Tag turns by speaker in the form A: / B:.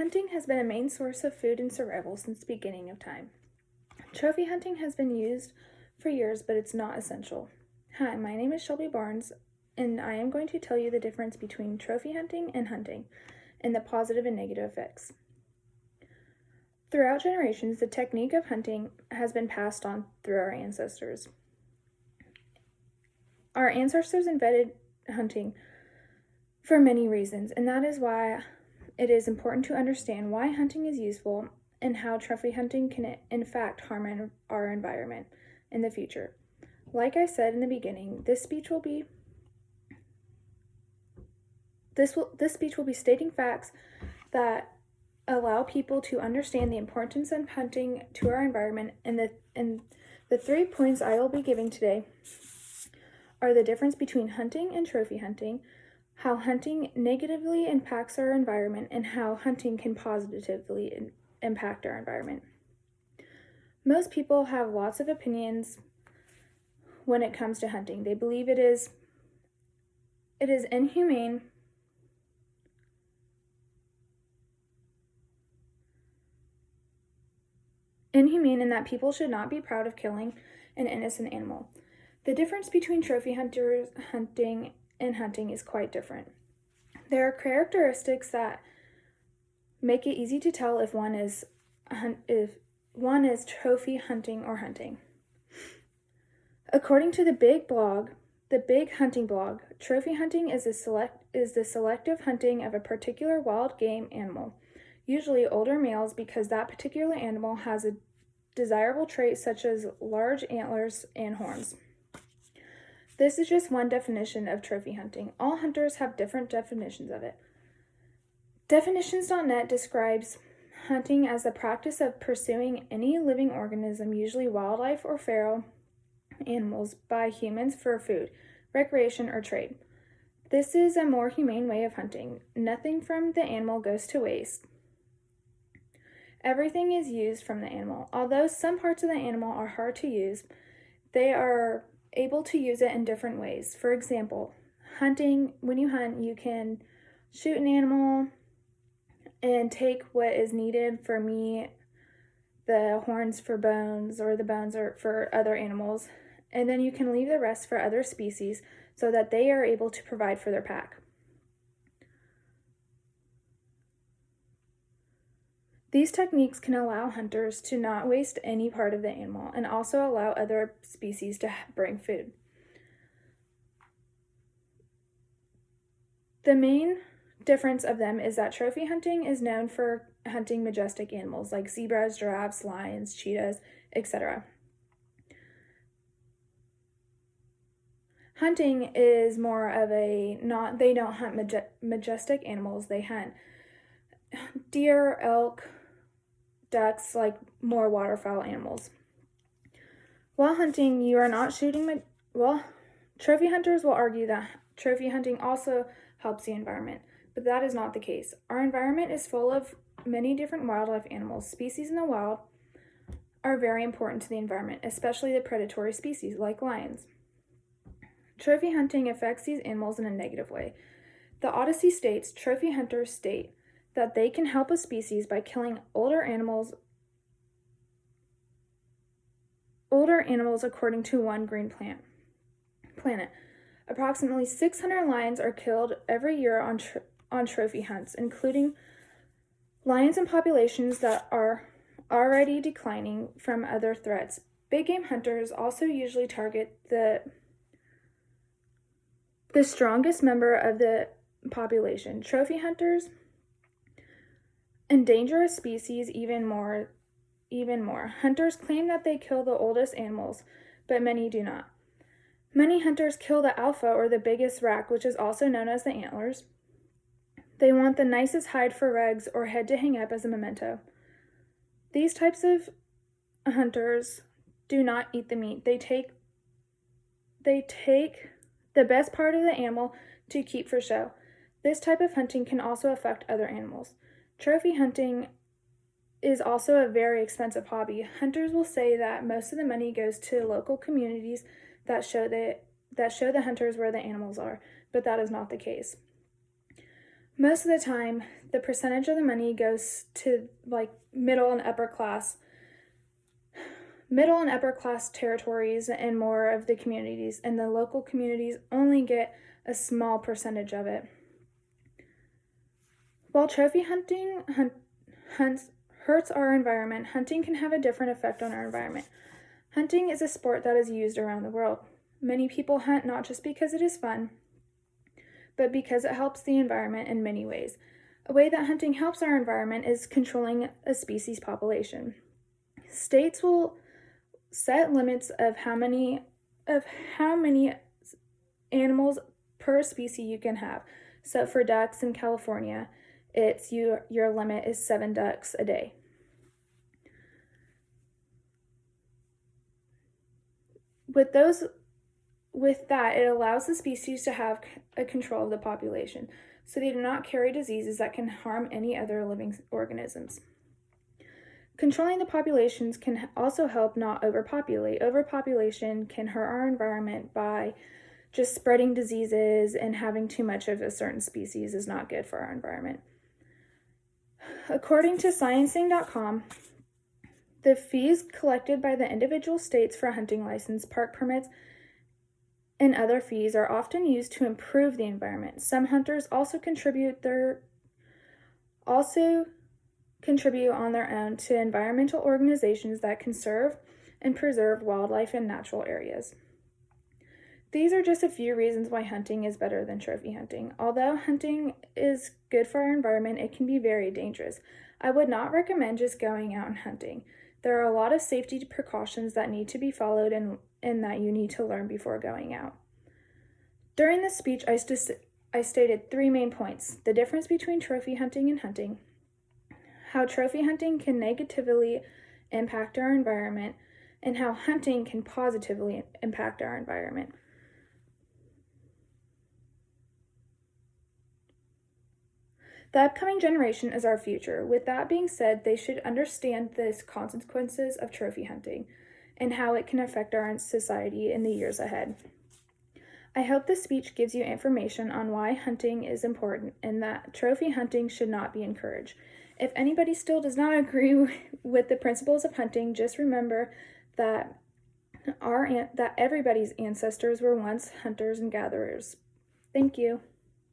A: Hunting has been a main source of food and survival since the beginning of time. Trophy hunting has been used for years, but it's not essential. Hi, my name is Shelby Barnes, and I am going to tell you the difference between trophy hunting and the positive and negative effects. Throughout generations, the technique of hunting has been passed on through our ancestors. Our ancestors invented hunting for many reasons, and that is why it is important to understand why hunting is useful and how trophy hunting can in fact harm our environment in the future. Like I said in the beginning, this speech will be stating facts that allow people to understand the importance of hunting to our environment, and the 3 points I will be giving today are the difference between hunting and trophy hunting, how hunting negatively impacts our environment, and how hunting can positively impact our environment. Most people have lots of opinions when it comes to hunting. They believe it is inhumane in that people should not be proud of killing an innocent animal. The difference between trophy hunting and hunting is quite different. There are characteristics that make it easy to tell if one is trophy hunting or hunting. According to the Big Hunting blog, trophy hunting is the selective hunting of a particular wild game animal, usually older males, because that particular animal has a desirable trait such as large antlers and horns. This is just one definition of trophy hunting. All hunters have different definitions of it. Definitions.net describes hunting as the practice of pursuing any living organism, usually wildlife or feral animals, by humans for food, recreation, or trade. This is a more humane way of hunting. Nothing from the animal goes to waste. Everything is used from the animal. Although some parts of the animal are hard to use, they are able to use it in different ways. For example, when you hunt, you can shoot an animal and take what is needed for meat, the horns for bones, or the bones are for other animals, and then you can leave the rest for other species so that they are able to provide for their pack. These techniques can allow hunters to not waste any part of the animal and also allow other species to bring food. The main difference of them is that trophy hunting is known for hunting majestic animals like zebras, giraffes, lions, cheetahs, etc. Hunting is more of they don't hunt majestic animals, they hunt deer, elk, ducks, like more waterfowl animals. While hunting, you are not shooting. Trophy hunters will argue that trophy hunting also helps the environment, but that is not the case. Our environment is full of many different wildlife animals. Species in the wild are very important to the environment, especially the predatory species like lions. Trophy hunting affects these animals in a negative way. The Odyssey states, trophy hunters state that they can help a species by killing older animals according to One Green Planet. Approximately 600 lions are killed every year on trophy hunts, including lions in populations that are already declining from other threats. Big game hunters also usually target the strongest member of the population. Trophy hunters endanger a species even more. Hunters claim that they kill the oldest animals, but many do not. Many hunters kill the alpha, or the biggest rack, which is also known as the antlers. They want the nicest hide for rugs or head to hang up as a memento. These types of hunters do not eat the meat. They take the best part of the animal to keep for show. This type of hunting can also affect other animals. Trophy hunting is also a very expensive hobby. Hunters will say that most of the money goes to local communities that show the hunters where the animals are, but that is not the case. Most of the time, the percentage of the money goes to like middle and upper class territories, and more of the communities, and the local communities only get a small percentage of it. While trophy hunting hurts our environment, hunting can have a different effect on our environment. Hunting is a sport that is used around the world. Many people hunt not just because it is fun, but because it helps the environment in many ways. A way that hunting helps our environment is controlling a species population. States will set limits of how many animals per species you can have. So for ducks in California, it's your limit is 7 ducks a day. With that, it allows the species to have a control of the population, so they do not carry diseases that can harm any other living organisms. Controlling the populations can also help not overpopulate. Overpopulation can hurt our environment by just spreading diseases, and having too much of a certain species is not good for our environment. According to sciencing.com, the fees collected by the individual states for hunting license, park permits, and other fees are often used to improve the environment. Some hunters also contribute on their own to environmental organizations that conserve and preserve wildlife in natural areas. These are just a few reasons why hunting is better than trophy hunting. Although hunting is good for our environment, it can be very dangerous. I would not recommend just going out and hunting. There are a lot of safety precautions that need to be followed and that you need to learn before going out. During this speech, I stated 3 main points: the difference between trophy hunting and hunting, how trophy hunting can negatively impact our environment, and how hunting can positively impact our environment. The upcoming generation is our future. With that being said, they should understand the consequences of trophy hunting and how it can affect our society in the years ahead. I hope this speech gives you information on why hunting is important and that trophy hunting should not be encouraged. If anybody still does not agree with the principles of hunting, just remember that everybody's ancestors were once hunters and gatherers. Thank you.